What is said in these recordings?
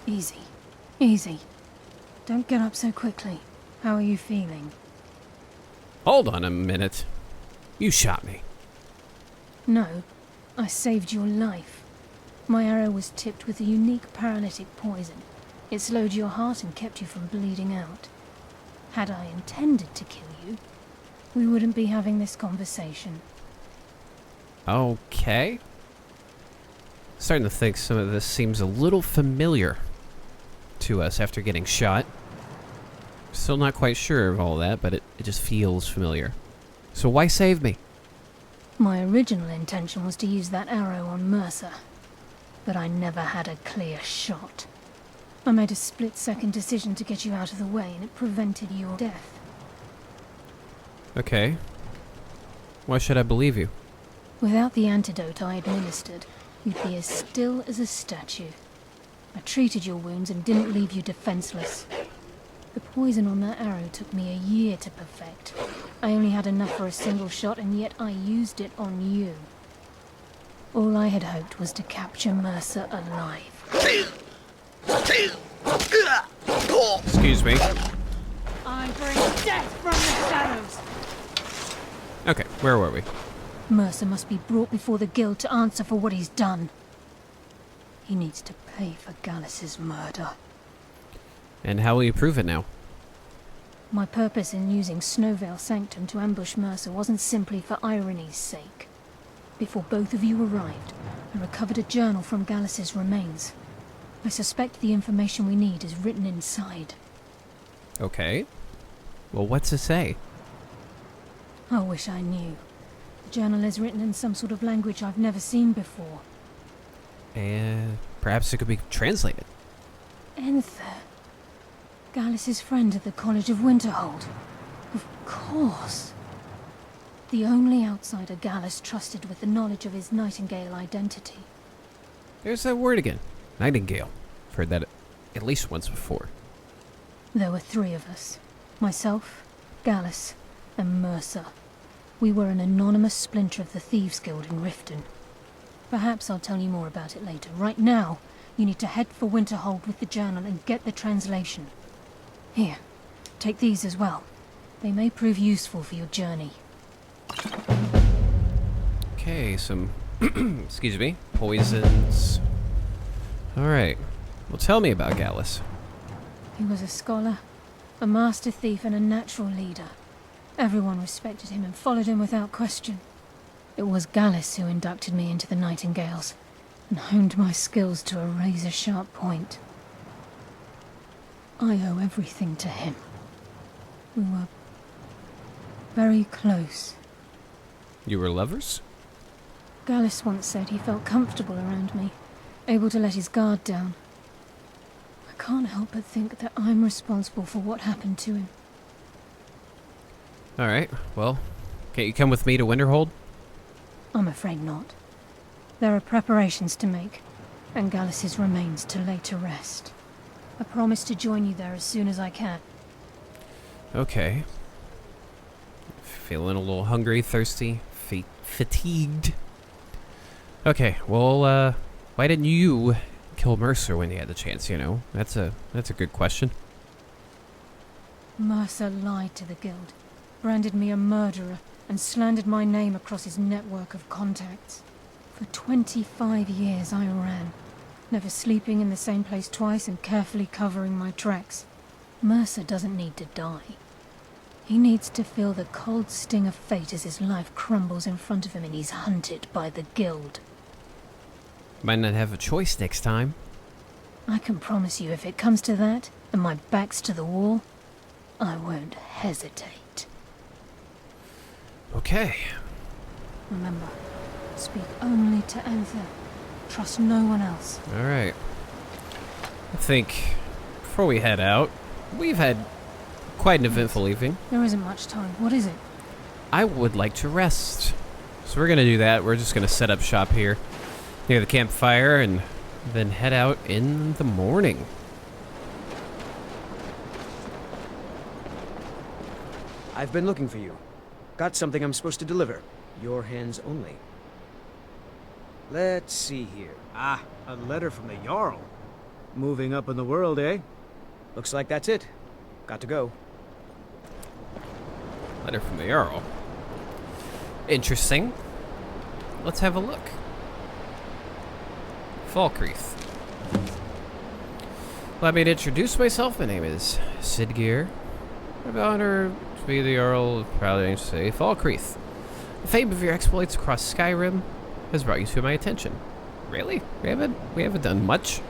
Easy. Easy. Don't get up so quickly. How are you feeling? Hold on a minute. You shot me. No. I saved your life. My arrow was tipped with a unique paralytic poison. It slowed your heart and kept you from bleeding out. Had I intended to kill you, we wouldn't be having this conversation. Okay. Starting to think some of this seems a little familiar to us after getting shot. Still not quite sure of all that, but it just feels familiar. So why save me? My original intention was to use that arrow on Mercer, but I never had a clear shot. I made a split-second decision to get you out of the way, and it prevented your death. Okay. Why should I believe you? Without the antidote I administered, you'd be as still as a statue. I treated your wounds and didn't leave you defenseless. The poison on that arrow took me a year to perfect. I only had enough for a single shot, and yet I used it on you. All I had hoped was to capture Mercer alive. Excuse me. I bring death from the shadows! Okay, where were we? Mercer must be brought before the guild to answer for what he's done. He needs to pay for Gallus's murder. And how will you prove it now? My purpose in using Snowvale Sanctum to ambush Mercer wasn't simply for irony's sake. Before both of you arrived, I recovered a journal from Gallus's remains. I suspect the information we need is written inside. Okay. Well, what's it say? I wish I knew. The journal is written in some sort of language I've never seen before. And perhaps it could be translated. Enther. Gallus's friend at the College of Winterhold. Of course. The only outsider Gallus trusted with the knowledge of his Nightingale identity. There's that word again. Nightingale. I've heard that at least once before. There were 3 of us. Myself, Gallus, and Mercer. We were an anonymous splinter of the Thieves Guild in Riften. Perhaps I'll tell you more about it later. Right now, you need to head for Winterhold with the journal and get the translation. Here, take these as well. They may prove useful for your journey. Okay, some... excuse me. Poisons. Alright. Well, tell me about Gallus. He was a scholar, a master thief, and a natural leader. Everyone respected him and followed him without question. It was Gallus who inducted me into the Nightingales, and honed my skills to a razor-sharp point. I owe everything to him. We were very close. You were lovers? Gallus once said he felt comfortable around me, able to let his guard down. I can't help but think that I'm responsible for what happened to him. Alright, well, can't you come with me to Winterhold? I'm afraid not. There are preparations to make, and Gallus's remains to lay to rest. I promise to join you there as soon as I can. Okay. Feeling a little hungry, thirsty, fatigued. Okay, well, why didn't you kill Mercer when you had the chance, you know? That's a good question. Mercer lied to the guild, branded me a murderer, and slandered my name across his network of contacts. For 25 years I ran, never sleeping in the same place twice and carefully covering my tracks. Mercer doesn't need to die. He needs to feel the cold sting of fate as his life crumbles in front of him and he's hunted by the guild. Might not have a choice next time. I can promise you if it comes to that, and my back's to the wall, I won't hesitate. Okay. Remember, speak only to Enther. Trust no one else. Alright. I think, before we head out, we've had quite an eventful evening. There isn't much time. What is it? I would like to rest. So we're going to do that. We're just going to set up shop here near the campfire and then head out in the morning. I've been looking for you. Got something I'm supposed to deliver. Your hands only. Let's see here. Ah, a letter from the Jarl. Moving up in the world, eh? Looks like that's it. Got to go. Letter from the Jarl. Interesting. Let's have a look. Falkreath. Allow me to introduce myself. My name is Sidgeir. I have the honor to be the Earl of Proudly to say Falkreath. The fame of your exploits across Skyrim has brought you to my attention. Really? We haven't done much.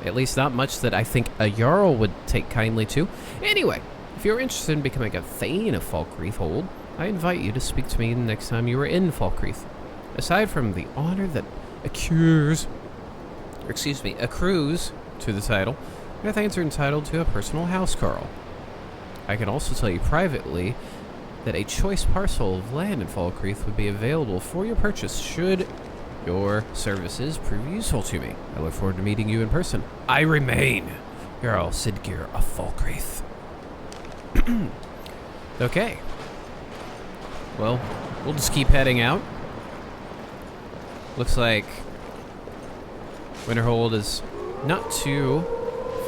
At least not much that I think a Jarl would take kindly to. Anyway, if you're interested in becoming a Thane of Falkreath Hold, I invite you to speak to me the next time you are in Falkreath. Aside from the honor that accrues to the title, your Thanes are entitled to a personal housecarl. I can also tell you privately that a choice parcel of land in Falkreath would be available for your purchase should your services prove useful to me. I look forward to meeting you in person. I remain Jarl Sidgeir of Falkreath. Okay. Well, we'll just keep heading out. Looks like Winterhold is not too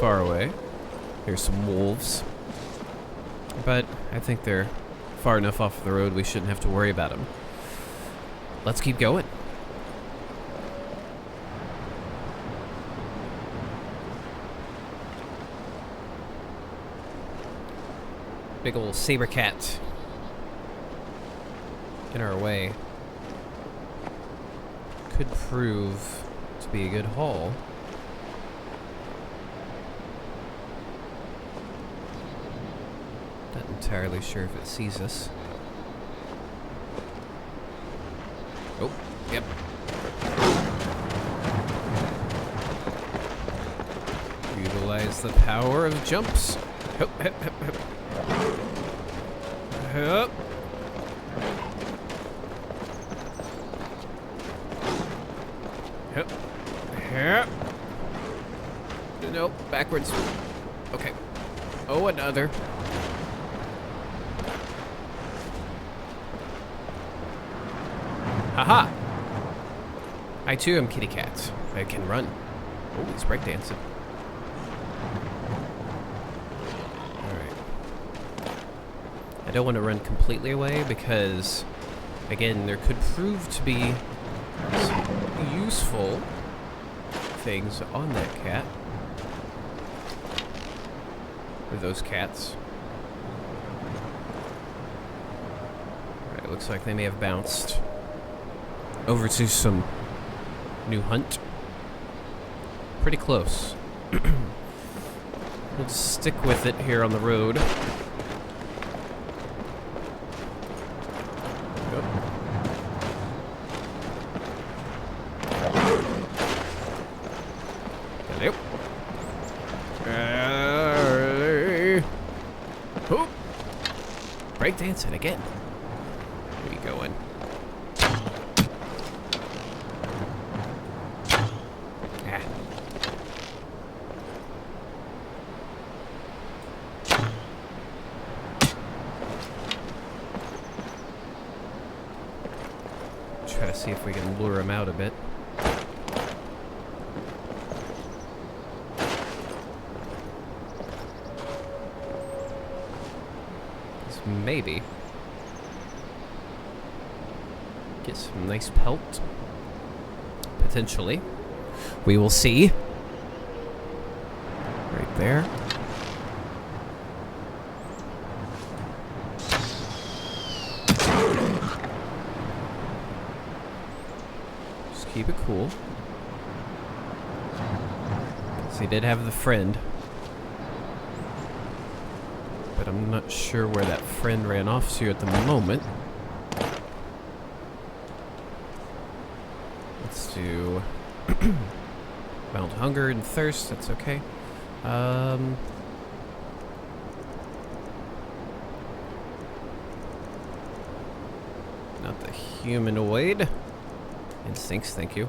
far away. There's some wolves. But I think they're far enough off the road we shouldn't have to worry about them. Let's keep going. Big old saber cat in our way could prove to be a good haul. Not entirely sure if it sees us. Oh, yep. Utilize the power of jumps. Hop, hop, hop, hop. Hup. Hup. Hup. Nope, backwards. Okay. Oh, another. Haha! I too am kitty cat. I can run. Oh, he's breakdancing. I don't want to run completely away because, again, there could prove to be some useful things on that cat. Or those cats. Alright, looks like they may have bounced over to some new hunt. Pretty close. We'll just stick with it here on the road. Breakdancing again. Where are you going? Ah. Try to see if we can lure him out a bit. Maybe get some nice pelt. Potentially. We will see. Right there. Just keep it cool. 'Cause he did have the friend. But I'm not sure where that friend ran off to at the moment. Let's do mild hunger and thirst. That's okay. Not the humanoid. Instincts, thank you.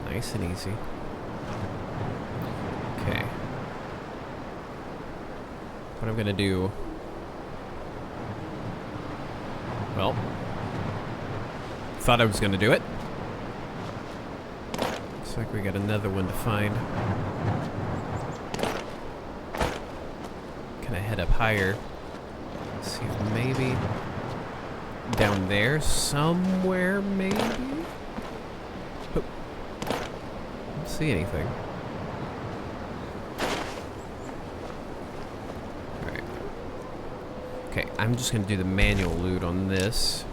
Nice and easy. Okay. what I'm gonna do... Well... Thought I was gonna do it. Looks like we got another one to find. Can I head up higher? See if maybe... Down there somewhere, maybe? Oh. Don't see anything. Alright. Okay, I'm just gonna do the manual loot on this.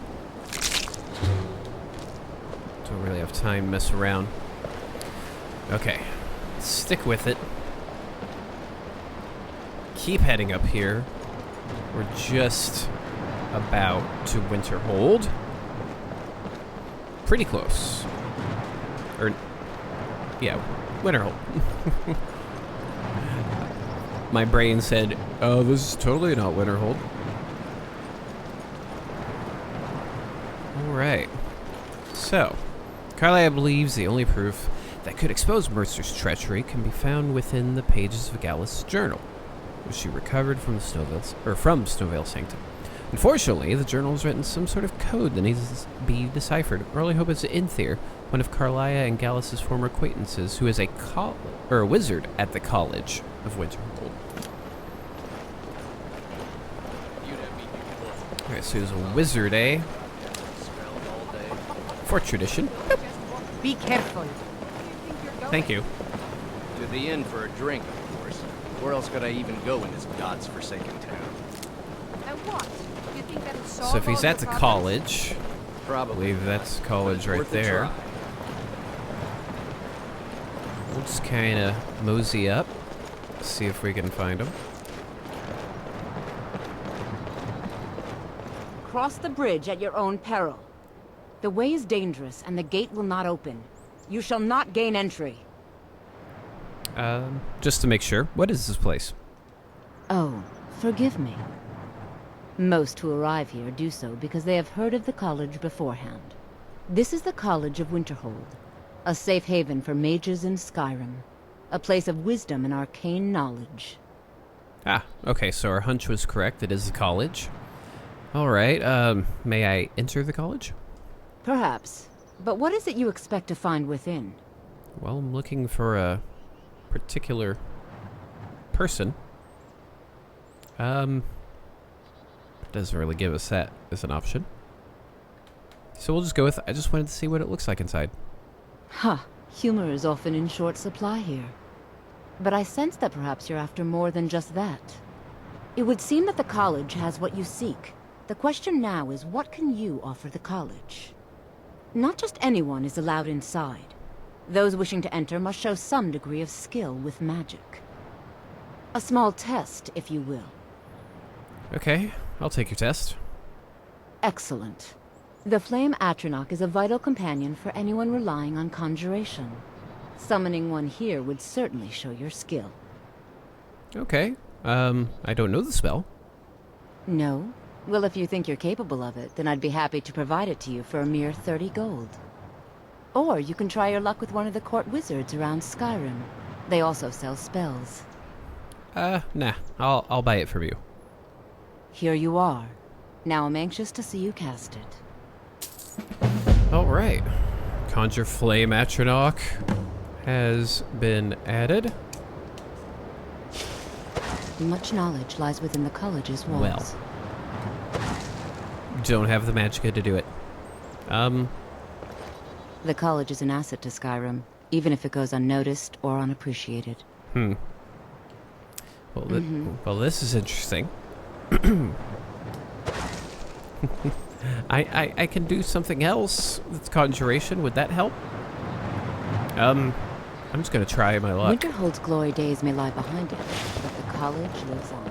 Don't really have time to mess around. Okay. Stick with it. Keep heading up here. We're just about to Winterhold. Pretty close. Or, yeah, Winterhold. My brain said, oh, this is totally not Winterhold. Alright. So, Carlyle believes the only proof that could expose Mercer's treachery can be found within the pages of Gallus' journal, which she recovered from from Snowvale Sanctum. Unfortunately, the journal has written some sort of code that needs to be deciphered. Our only hope is Inthier, one of Carlyle and Gallus' former acquaintances, who is a wizard at the College of Winterhold. Alright, so he's a wizard, eh? For tradition. Be careful. Thank you. To the inn for a drink, of course. Where else could I even go in this god's forsaken town? And what? You think that'll solve So if he's all at the your college, I Probably. believe that's college right Worth a there. try. We'll just kind of mosey up, see if we can find him. Cross the bridge at your own peril. The way is dangerous, and the gate will not open. You shall not gain entry. Just to make sure, what is this place? Oh, forgive me. Most who arrive here do so because they have heard of the college beforehand. This is the College of Winterhold, a safe haven for mages in Skyrim, a place of wisdom and arcane knowledge. Ah, okay, so our hunch was correct. It is the college. Alright, may I enter the college? Perhaps, but what is it you expect to find within? Well, I'm looking for a particular person. It doesn't really give us that as an option. So we'll just go with, I just wanted to see what it looks like inside. Huh, humor is often in short supply here. But I sense that perhaps you're after more than just that. It would seem that the college has what you seek. The question now is, what can you offer the college? Not just anyone is allowed inside. Those wishing to enter must show some degree of skill with magic. A small test, if you will. Okay, I'll take your test. Excellent. The Flame Atronach is a vital companion for anyone relying on conjuration. Summoning one here would certainly show your skill. Okay, I don't know the spell. No? Well, if you think you're capable of it, then I'd be happy to provide it to you for a mere 30 gold. Or you can try your luck with one of the court wizards around Skyrim. They also sell spells. Nah, I'll buy it from you. Here you are. Now I'm anxious to see you cast it. Alright. Conjure Flame Atronach has been added. Much knowledge lies within the college's walls. Well. Don't have the magicka to do it. The college is an asset to Skyrim, even if it goes unnoticed or unappreciated. Well, well, this is interesting. I can do something else with conjuration. Would that help? I'm just gonna try my luck. Winterhold's glory days may lie behind it, but the college lives on.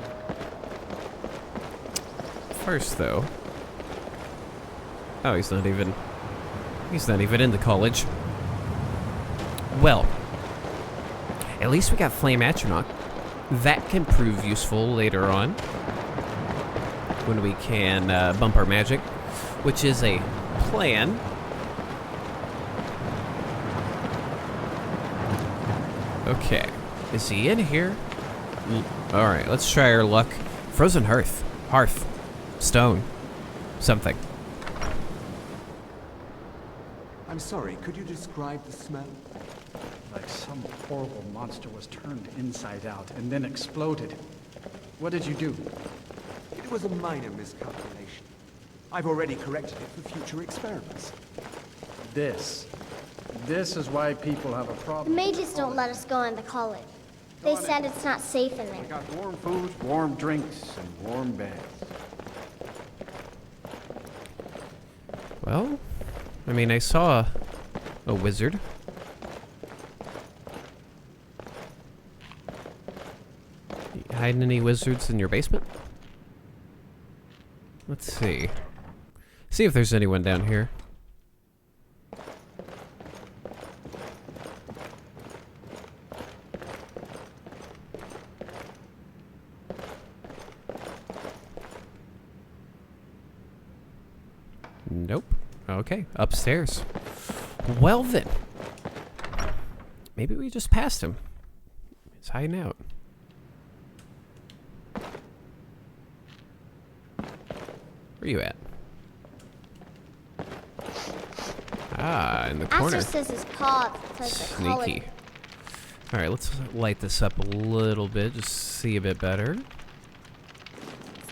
First, though. Oh, he's not even in the college. Well, at least we got Flame Atronach. That can prove useful later on when we can bump our magic, which is a plan. Okay, is he in here? Alright, let's try our luck Frozen hearth. Hearth. Stone. Something. I'm sorry, could you describe the smell? Like some horrible monster was turned inside out and then exploded. What did you do? It was a minor miscalculation. I've already corrected it for future experiments. This is why people have a The problem. mages don't let us go into college. They said it's not safe in We there. got warm food, warm drinks, and warm beds. Well, I mean, I saw a wizard. You hiding any wizards in your basement? Let's see. See if there's anyone down here. Nope. Okay, upstairs. Well then. Maybe we just passed him. He's hiding out. Where you at? Ah, in the corner. Aster says his paw says the Sneaky. college. Alright, let's light this up a little bit, just see a bit better.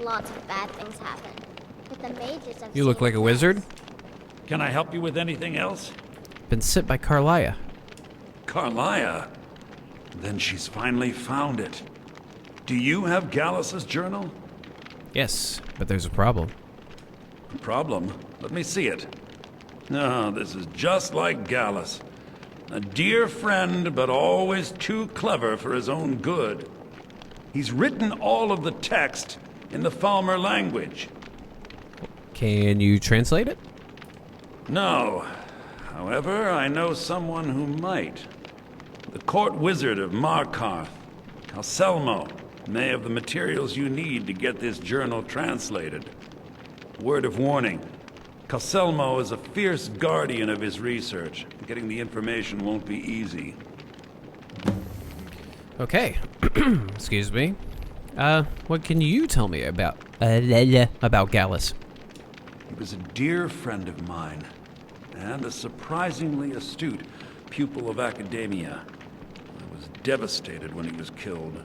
Lots of bad things happen. But the mages have You look seen like a wizard. Can I help you with anything else? Been sent by Carlia. Carlia? Then she's finally found it. Do you have Gallus's journal? Yes, but there's a problem. Problem? Let me see it. No, this is just like Gallus. A dear friend, but always too clever for his own good. He's written all of the text in the Falmer language. Can you translate it? No. However, I know someone who might. The court wizard of Markarth, Calcelmo, may have the materials you need to get this journal translated. Word of warning. Calcelmo is a fierce guardian of his research. Getting the information won't be easy. Okay. Excuse me. What can you tell me about Gallus? He was a dear friend of mine, and a surprisingly astute pupil of academia. I was devastated when he was killed.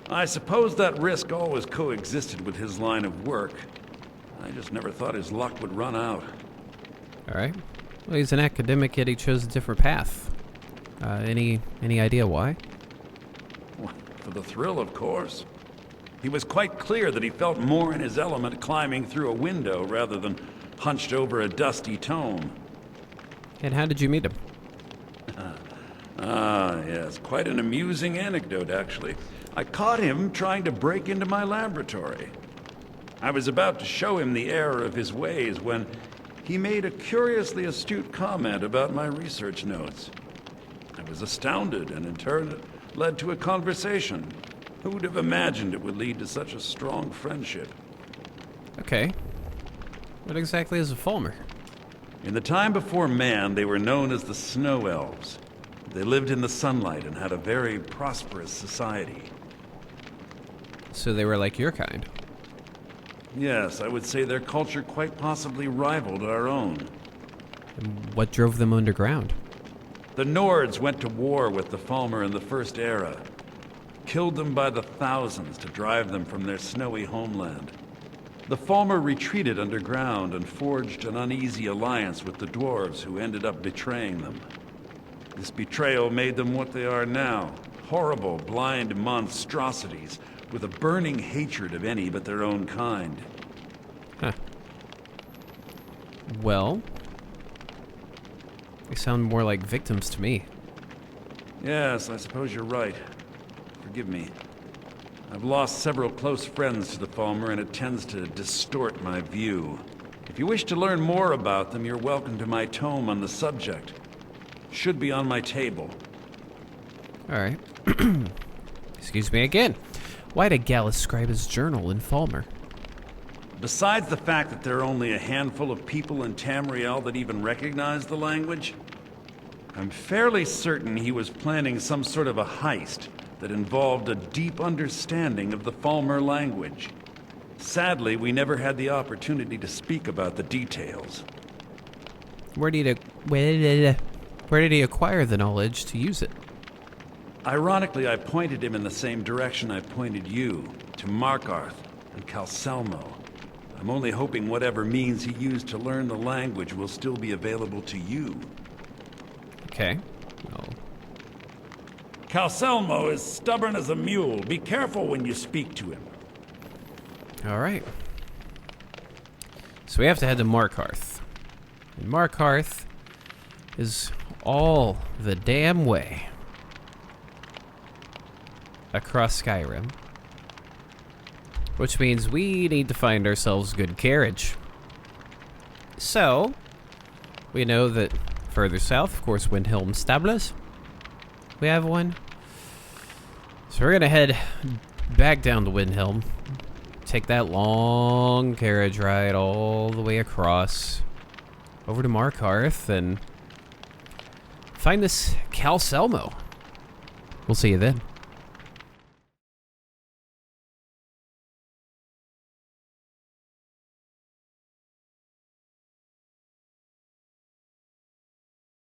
I suppose that risk always coexisted with his line of work. I just never thought his luck would run out. Alright. Well, he's an academic, yet he chose a different path. Any idea why? Well, for the thrill, of course. He was quite clear that he felt more in his element climbing through a window rather than hunched over a dusty tome. And how did you meet him? Yes, quite an amusing anecdote, actually. I caught him trying to break into my laboratory. I was about to show him the error of his ways when he made a curiously astute comment about my research notes. I was astounded, and in turn it led to a conversation. Who would have imagined it would lead to such a strong friendship? Okay. What exactly is a Falmer? In the time before man, they were known as the Snow Elves. They lived in the sunlight and had a very prosperous society. So they were like your kind. Yes, I would say their culture quite possibly rivaled our own. And what drove them underground? The Nords went to war with the Falmer in the First Era. Killed them by the thousands to drive them from their snowy homeland. The Falmer retreated underground and forged an uneasy alliance with the dwarves who ended up betraying them. This betrayal made them what they are now. Horrible, blind monstrosities with a burning hatred of any but their own kind. Huh. Well, they sound more like victims to me. Yes, I suppose you're right. Forgive me. I've lost several close friends to the Falmer, and it tends to distort my view. If you wish to learn more about them, you're welcome to my tome on the subject. Should be on my table. Alright. Excuse me again. Why did Gallus scribe his journal in Falmer? Besides the fact that there are only a handful of people in Tamriel that even recognize the language, I'm fairly certain he was planning some sort of a heist that involved a deep understanding of the Falmer language. Sadly, we never had the opportunity to speak about the details. Where did he acquire the knowledge to use it? Ironically, I pointed him in the same direction I pointed you, to Markarth and Calselmo. I'm only hoping whatever means he used to learn the language will still be available to you. Okay. Oh. Calselmo is stubborn as a mule. Be careful when you speak to him. All right. So we have to head to Markarth. And Markarth is all the damn way across Skyrim. Which means we need to find ourselves good carriage. So, we know that further south, of course, Windhelm Stables. We have one. So we're gonna head back down to Windhelm. Take that long carriage ride all the way across over to Markarth and find this Calselmo. We'll see you then.